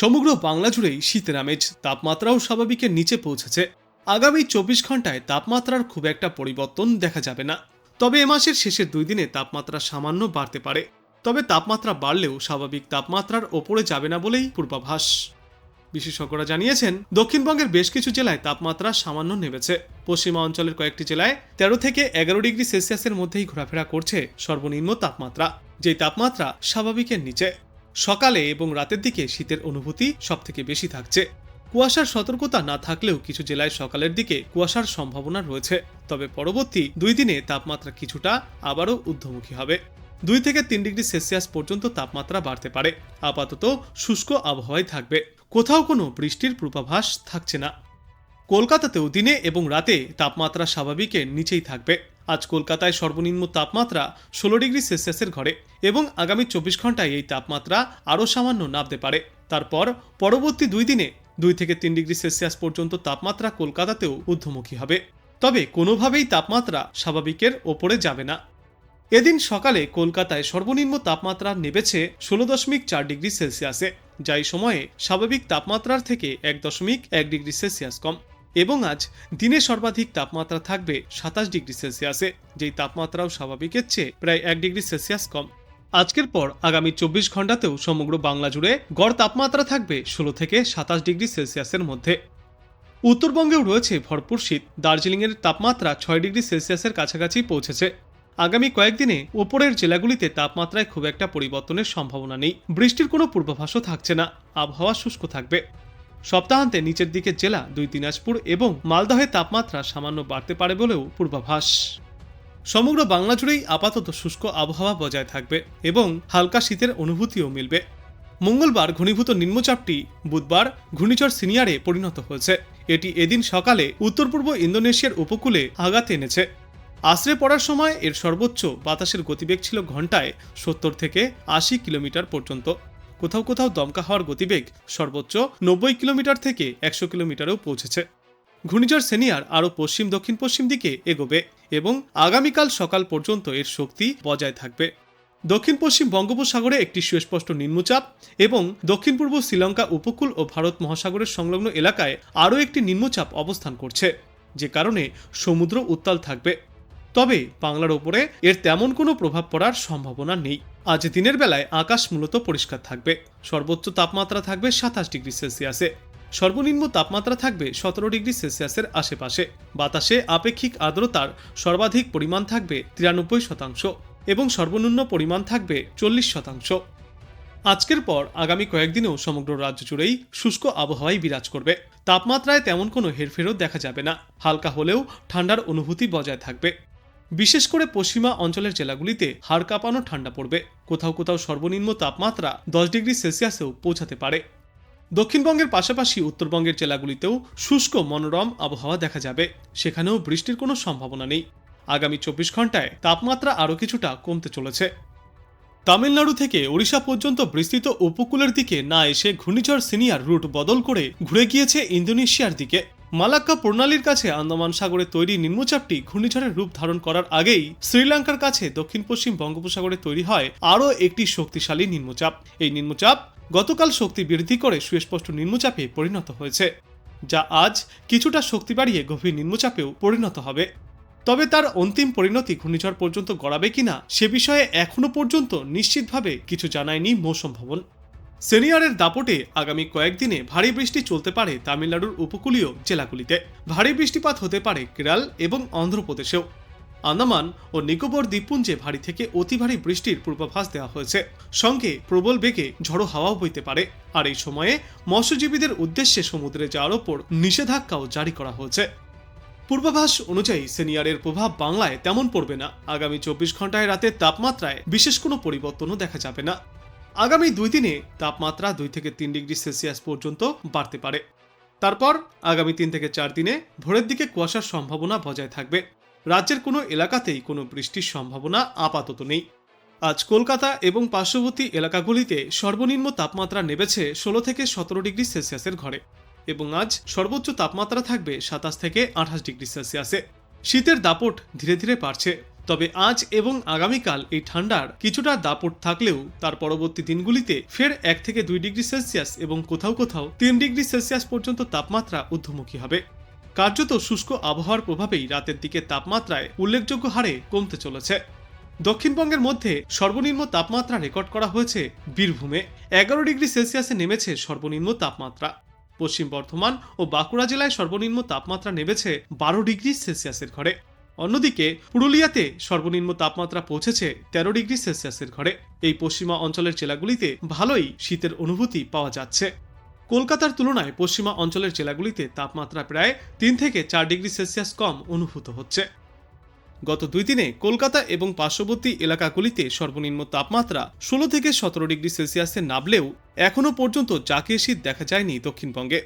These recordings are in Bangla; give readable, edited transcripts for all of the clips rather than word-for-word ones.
সমগ্র বাংলা জুড়েই শীতের আমেজ, তাপমাত্রাও স্বাভাবিকের নিচে পৌঁছেছে। আগামী 24 ঘন্টায় তাপমাত্রার খুব একটা পরিবর্তন দেখা যাবে না। তবে এ মাসের শেষের 2 দিনে তাপমাত্রা সামান্য বাড়তে পারে। তবে তাপমাত্রা বাড়লেও স্বাভাবিক তাপমাত্রার ওপরে যাবে না বলেই পূর্বাভাস। বিশেষজ্ঞরা জানিয়েছেন, দক্ষিণবঙ্গের বেশ কিছু জেলায় তাপমাত্রা সামান্য নেমেছে। পশ্চিমা অঞ্চলের কয়েকটি জেলায় 13 থেকে 11 ডিগ্রি সেলসিয়াসের মধ্যেই ঘোরাফেরা করছে সর্বনিম্ন তাপমাত্রা, যেই তাপমাত্রা স্বাভাবিকের নিচে। সকালে এবং রাতের দিকে শীতের অনুভূতি সবথেকে বেশি থাকছে। কুয়াশার সতর্কতা না থাকলেও কিছু জেলায় সকালের দিকে কুয়াশার সম্ভাবনা রয়েছে। তবে পরবর্তী 2 দিনে তাপমাত্রা কিছুটা আবারও ঊর্ধ্বমুখী হবে। 2 থেকে 3 ডিগ্রি সেলসিয়াস পর্যন্ত তাপমাত্রা বাড়তে পারে। আপাতত শুষ্ক আবহাওয়াই থাকবে, কোথাও কোনো বৃষ্টির পূর্বাভাস থাকছে না। কলকাতাতেও দিনে এবং রাতে তাপমাত্রা স্বাভাবিকের নিচেই থাকবে। আজ কলকাতায় সর্বনিম্ন তাপমাত্রা 16 ডিগ্রি সেলসিয়াসের ঘরে এবং আগামী 24 ঘন্টায় এই তাপমাত্রা আরও সামান্য নামতে পারে। তারপর পরবর্তী 2 দিনে 2 থেকে 3 ডিগ্রি সেলসিয়াস পর্যন্ত তাপমাত্রা কলকাতাতেও ঊর্ধ্বমুখী হবে। তবে কোনোভাবেই তাপমাত্রা স্বাভাবিকের ওপরে যাবে না। এদিন সকালে কলকাতায় সর্বনিম্ন তাপমাত্রা নেমেছে 16.4 ডিগ্রি সেলসিয়াসে, যা এই সময়ে স্বাভাবিক তাপমাত্রার থেকে 1.1 ডিগ্রি সেলসিয়াস কম। এবং আজ দিনে সর্বাধিক তাপমাত্রা থাকবে 27 ডিগ্রি সেলসিয়াসে, যেই তাপমাত্রাও স্বাভাবিকের চেয়ে প্রায় 1 ডিগ্রি সেলসিয়াস কম। আজকের পর আগামী 24 ঘন্টাতেও সমগ্র বাংলা জুড়ে গড় তাপমাত্রা থাকবে 16 থেকে 27 ডিগ্রি সেলসিয়াসের মধ্যে। উত্তরবঙ্গেও রয়েছে ভরপুর শীত। দার্জিলিংয়ের তাপমাত্রা 6 ডিগ্রি সেলসিয়াসের কাছাকাছি পৌঁছেছে। আগামী কয়েকদিনে ওপরের জেলাগুলিতে তাপমাত্রায় খুব একটা পরিবর্তনের সম্ভাবনা নেই। বৃষ্টির কোনো পূর্বাভাসও থাকছে না। আবহাওয়া শুষ্ক থাকবে। সপ্তাহান্তে নিচের দিকের জেলা 2 দিনাজপুর এবং মালদহে তাপমাত্রা সামান্য বাড়তে পারে বলেও পূর্বাভাস। সমগ্র বাংলা জুড়েই আপাতত শুষ্ক আবহাওয়া বজায় থাকবে এবং হালকা শীতের অনুভূতিও মিলবে। মঙ্গলবার ঘনীভূত নিম্নচাপটি বুধবার ঘূর্ণিঝড় সিনিয়ারে পরিণত হয়েছে। এটি এদিন সকালে উত্তর পূর্ব ইন্দোনেশিয়ার উপকূলে আঘাত এনেছে। আছড়ে পড়ার সময় এর সর্বোচ্চ বাতাসের গতিবেগ ছিল ঘন্টায় 70 থেকে 80 কিলোমিটার পর্যন্ত। কোথাও কোথাও দমকা হওয়ার গতিবেগ সর্বোচ্চ 90 কিলোমিটার থেকে 100 কিলোমিটারেও পৌঁছেছে। ঘূর্ণিঝড় সেনিয়ার আরও পশ্চিম দক্ষিণ পশ্চিম দিকে এগোবে এবং আগামীকাল সকাল পর্যন্ত এর শক্তি বজায় থাকবে। দক্ষিণ পশ্চিম বঙ্গোপসাগরে একটি সুস্পষ্ট নিম্নচাপ এবং দক্ষিণ পূর্ব শ্রীলঙ্কা উপকূল ও ভারত মহাসাগরের সংলগ্ন এলাকায় আরও একটি নিম্নচাপ অবস্থান করছে, যে কারণে সমুদ্র উত্তাল থাকবে। তবে বাংলার ওপরে এর তেমন কোনো প্রভাব পড়ার সম্ভাবনা নেই। আজ দিনের বেলায় আকাশ মূলত পরিষ্কার থাকবে। সর্বোচ্চ তাপমাত্রা থাকবে 27 ডিগ্রি সেলসিয়াসে। সর্বনিম্ন তাপমাত্রা থাকবে 17 ডিগ্রি সেলসিয়াসের আশেপাশে। বাতাসে আপেক্ষিক আর্দ্রতার সর্বাধিক পরিমাণ থাকবে 93% এবং সর্বনিম্ন পরিমাণ থাকবে 40%। আজকের পর আগামী কয়েকদিনেও সমগ্র রাজ্য জুড়েই শুষ্ক আবহাওয়াই বিরাজ করবে। তাপমাত্রায় তেমন কোনো হেরফেরও দেখা যাবে না। হালকা হলেও ঠান্ডার অনুভূতি বজায় থাকবে। বিশেষ করে পশ্চিমা অঞ্চলের জেলাগুলিতে হাড় কাঁপানো ঠান্ডা পড়বে। কোথাও কোথাও সর্বনিম্ন তাপমাত্রা 10 ডিগ্রি সেলসিয়াসেও পৌঁছাতে পারে। দক্ষিণবঙ্গের পাশাপাশি উত্তরবঙ্গের জেলাগুলিতেও শুষ্ক মনোরম আবহাওয়া দেখা যাবে। সেখানেও বৃষ্টির কোনো সম্ভাবনা নেই। আগামী 24 ঘন্টায় তাপমাত্রা আরও কিছুটা কমতে চলেছে। তামিলনাড়ু থেকে ওড়িশা পর্যন্ত বিস্তৃত উপকূলের দিকে না এসে ঘূর্ণিঝড় সিনিয়ার রুট বদল করে ঘুরে গিয়েছে ইন্দোনেশিয়ার দিকে। মালাক্কা প্রণালীর কাছে আন্দামান সাগরে তৈরি নিম্নচাপটি ঘূর্ণিঝড়ের রূপ ধারণ করার আগেই শ্রীলঙ্কার কাছে দক্ষিণ পশ্চিম বঙ্গোপসাগরে তৈরি হয় আরও একটি শক্তিশালী নিম্নচাপ। এই নিম্নচাপ গতকাল শক্তি বৃদ্ধি করে সুস্পষ্ট নিম্নচাপে পরিণত হয়েছে, যা আজ কিছুটা শক্তি বাড়িয়ে গভীর নিম্নচাপেও পরিণত হবে। তবে তার অন্তিম পরিণতি ঘূর্ণিঝড় পর্যন্ত গড়াবে কিনা সে বিষয়ে এখনো পর্যন্ত নিশ্চিতভাবে কিছু জানায়নি মৌসুম ভবন। সেনিয়ারের দাপটে আগামী কয়েকদিনে ভারী বৃষ্টি চলতে পারে তামিলনাড়ুর উপকূলীয় জেলাগুলিতে। ভারী বৃষ্টিপাত হতে পারে কেরল এবং অন্ধ্রপ্রদেশেও। আন্দামান ও নিকোবর দ্বীপপুঞ্জে ভারী থেকে অতি ভারী বৃষ্টির পূর্বাভাস দেওয়া হয়েছে। সঙ্গে প্রবল বেগে ঝড়ো হাওয়াও বইতে পারে। আর এই সময়ে মৎস্যজীবীদের উদ্দেশ্যে সমুদ্রে যাওয়ার ওপর নিষেধাজ্ঞাও জারি করা হয়েছে। পূর্বাভাস অনুযায়ী সেনিয়ারের প্রভাব বাংলায় তেমন পড়বে না। আগামী 24 ঘন্টায় রাতের তাপমাত্রায় বিশেষ কোনো পরিবর্তনও দেখা যাবে না। আগামী 2 দিনে তাপমাত্রা 2 থেকে 3 ডিগ্রি সেলসিয়াস পর্যন্ত বাড়তে পারে। তারপর আগামী 3 থেকে 4 দিনে ভোরের দিকে কুয়াশার সম্ভাবনা বজায় থাকবে। রাজ্যের কোনো এলাকাতেই কোনো বৃষ্টির সম্ভাবনা আপাতত নেই। আজ কলকাতা এবং পার্শ্ববর্তী এলাকাগুলিতে সর্বনিম্ন তাপমাত্রা নেমেছে 16 থেকে 17 ডিগ্রি সেলসিয়াসের ঘরে এবং আজ সর্বোচ্চ তাপমাত্রা থাকবে 27 থেকে 28 ডিগ্রি সেলসিয়াসে। শীতের দাপট ধীরে ধীরে বাড়ছে। তবে আজ এবং আগামীকাল এই ঠান্ডার কিছুটা দাপট থাকলেও তার পরবর্তী দিনগুলিতে ফের 1 থেকে 2 ডিগ্রি সেলসিয়াস এবং কোথাও কোথাও 3 ডিগ্রি সেলসিয়াস পর্যন্ত তাপমাত্রা ঊর্ধ্বমুখী হবে। কার্যত শুষ্ক আবহাওয়ার প্রভাবেই রাতের দিকে তাপমাত্রায় উল্লেখযোগ্য হারে কমতে চলেছে। দক্ষিণবঙ্গের মধ্যে সর্বনিম্ন তাপমাত্রা রেকর্ড করা হয়েছে বীরভূমে। 11 ডিগ্রি সেলসিয়াসে নেমেছে সর্বনিম্ন তাপমাত্রা। পশ্চিম বর্ধমান ও বাঁকুড়া জেলায় সর্বনিম্ন তাপমাত্রা নেমেছে 12 ডিগ্রি সেলসিয়াসের ঘরে। অন্যদিকে পুরুলিয়াতে সর্বনিম্ন তাপমাত্রা পৌঁছেছে 13 ডিগ্রি সেলসিয়াসের ঘরে। এই পশ্চিমা অঞ্চলের জেলাগুলিতে ভালোই শীতের অনুভূতি পাওয়া যাচ্ছে। কলকাতার তুলনায় পশ্চিমা অঞ্চলের জেলাগুলিতে তাপমাত্রা প্রায় 3 থেকে 4 ডিগ্রি সেলসিয়াস কম অনুভূত হচ্ছে। গত 2 দিনে কলকাতা এবং পার্শ্ববর্তী এলাকাগুলিতে সর্বনিম্ন তাপমাত্রা 16 থেকে 17 ডিগ্রি সেলসিয়াসে নামলেও এখনও পর্যন্ত জাঁকিয়ে শীত দেখা যায়নি দক্ষিণবঙ্গে।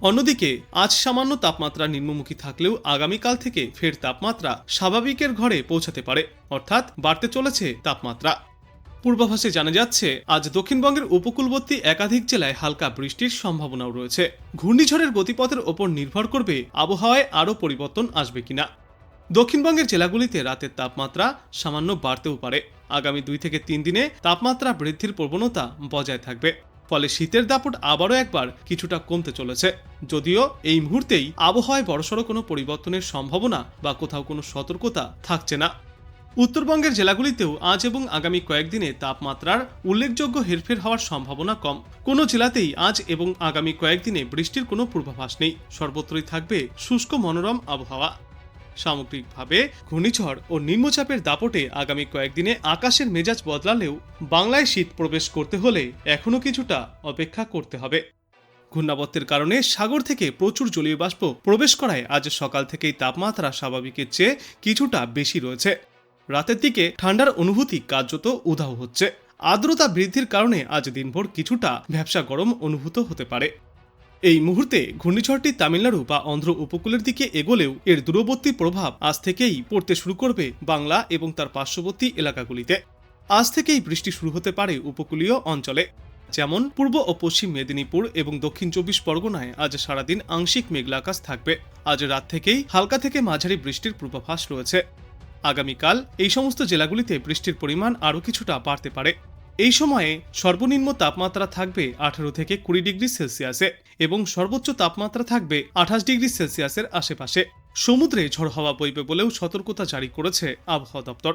অন্যদিকে আজ সামান্য তাপমাত্রা নিম্নমুখী থাকলেও আগামীকাল থেকে ফের তাপমাত্রা স্বাভাবিকের ঘরে পৌঁছাতে পারে, অর্থাৎ বাড়তে চলেছে তাপমাত্রা। পূর্বাভাসে জানা যাচ্ছে আজ দক্ষিণবঙ্গের উপকূলবর্তী একাধিক জেলায় হালকা বৃষ্টির সম্ভাবনাও রয়েছে। ঘূর্ণিঝড়ের গতিপথের ওপর নির্ভর করবে আবহাওয়ায় আরও পরিবর্তন আসবে কিনা। দক্ষিণবঙ্গের জেলাগুলিতে রাতের তাপমাত্রা সামান্য বাড়তেও পারে। আগামী 2 থেকে 3 দিনে তাপমাত্রা বৃদ্ধির প্রবণতা বজায় থাকবে, ফলে শীতের দাপট আবারও একবার কিছুটা কমতে চলেছে। যদিও এই মুহূর্তেই আবহাওয়ায় বড়সড় কোনো পরিবর্তনের সম্ভাবনা বা কোথাও কোনো সতর্কতা থাকছে না। উত্তরবঙ্গের জেলাগুলিতেও আজ এবং আগামী কয়েকদিনে তাপমাত্রার উল্লেখযোগ্য হেরফের হওয়ার সম্ভাবনা কম। কোনো জেলাতেই আজ এবং আগামী কয়েকদিনে বৃষ্টির কোনো পূর্বাভাস নেই। সর্বত্রই থাকবে শুষ্ক মনোরম আবহাওয়া। সামগ্রিকভাবে ঘূর্ণিঝড় ও নিম্নচাপের দাপটে আগামী কয়েকদিনে আকাশের মেজাজ বদলালেও বাংলায় শীত প্রবেশ করতে হলে এখনও কিছুটা অপেক্ষা করতে হবে। ঘূর্ণাবর্তের কারণে সাগর থেকে প্রচুর জলীয় বাষ্প প্রবেশ করায় আজ সকাল থেকেই তাপমাত্রা স্বাভাবিকের চেয়ে কিছুটা বেশি রয়েছে। রাতের দিকে ঠান্ডার অনুভূতি কার্যত উধাও হচ্ছে। আর্দ্রতা বৃদ্ধির কারণে আজ দিনভর কিছুটা ভ্যাপসা গরম অনুভূত হতে পারে। এই মুহূর্তে ঘূর্ণিঝড়টি তামিলনাড়ু বা অন্ধ্র উপকূলের দিকে এগোলেও এর দূরবর্তী প্রভাব আজ থেকেই পড়তে শুরু করবে বাংলা এবং তার পার্শ্ববর্তী এলাকাগুলিতে। আজ থেকেই বৃষ্টি শুরু হতে পারে উপকূলীয় অঞ্চলে, যেমন পূর্ব ও পশ্চিম মেদিনীপুর এবং দক্ষিণ 24 পরগনায় আজ সারাদিন আংশিক মেঘলা আকাশ থাকবে। আজ রাত থেকেই হালকা থেকে মাঝারি বৃষ্টির পূর্বাভাস রয়েছে। আগামীকাল এই সমস্ত জেলাগুলিতে বৃষ্টির পরিমাণ আরও কিছুটা বাড়তে পারে। এই সময়ে সর্বনিম্ন তাপমাত্রা থাকবে 18 থেকে 20 ডিগ্রি সেলসিয়াসে এবং সর্বোচ্চ তাপমাত্রা থাকবে 28 ডিগ্রি সেলসিয়াসের আশেপাশে। সমুদ্রে ঝড় হাওয়া বইবে বলেও সতর্কতা জারি করেছে আবহাওয়া দপ্তর।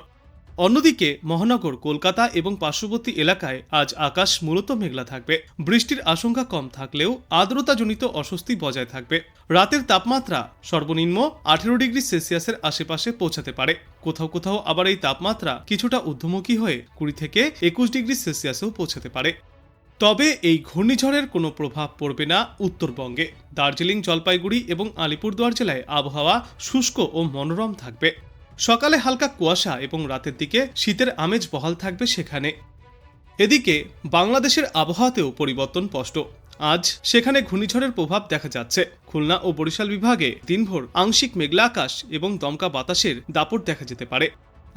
অন্যদিকে মহানগর কলকাতা এবং পার্শ্ববর্তী এলাকায় আজ আকাশ মূলত মেঘলা থাকবে। বৃষ্টির আশঙ্কা কম থাকলেও আর্দ্রতাজনিত অস্বস্তি বজায় থাকবে। রাতের তাপমাত্রা সর্বনিম্ন 18 ডিগ্রি সেলসিয়াসের আশেপাশে পৌঁছাতে পারে। কোথাও কোথাও আবার এই তাপমাত্রা কিছুটা ঊর্ধ্বমুখী হয়ে 20 থেকে 21 ডিগ্রি সেলসিয়াসেও পৌঁছাতে পারে। তবে এই ঘূর্ণিঝড়ের কোনো প্রভাব পড়বে না উত্তরবঙ্গে। দার্জিলিং, জলপাইগুড়ি এবং আলিপুরদুয়ার জেলায় আবহাওয়া শুষ্ক ও মনোরম থাকবে। সকালে হালকা কুয়াশা এবং রাতের দিকে শীতের আমেজ বহাল থাকবে সেখানে। এদিকে বাংলাদেশের আবহাওয়াতেও পরিবর্তন স্পষ্ট। আজ সেখানে ঘূর্ণিঝড়ের প্রভাব দেখা যাচ্ছে। খুলনা ও বরিশাল বিভাগে দিনভর আংশিক মেঘলা আকাশ এবং দমকা বাতাসের দাপট দেখা যেতে পারে।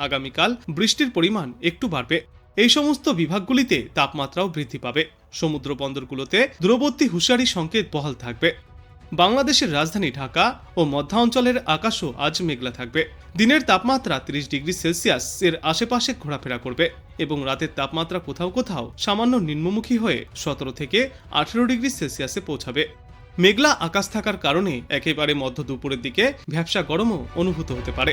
আগামীকাল বৃষ্টির পরিমাণ একটু বাড়বে। এই সমস্ত বিভাগগুলিতে তাপমাত্রাও বৃদ্ধি পাবে। সমুদ্র বন্দরগুলোতে দূরবর্তী হুঁশিয়ারি সংকেত বহাল থাকবে। বাংলাদেশের রাজধানী ঢাকা ও মধ্যাঞ্চলের আকাশও আজ মেঘলা থাকবে। দিনের তাপমাত্রা 30 ডিগ্রি সেলসিয়াস এর আশেপাশে ঘোরাফেরা করবে এবং রাতের তাপমাত্রা কোথাও কোথাও সামান্য নিম্নমুখী হয়ে 17 থেকে 18 ডিগ্রি সেলসিয়াসে পৌঁছাবে। মেঘলা আকাশ থাকার কারণে একেবারে মধ্য দুপুরের দিকে ভ্যাপসা গরমও অনুভূত হতে পারে।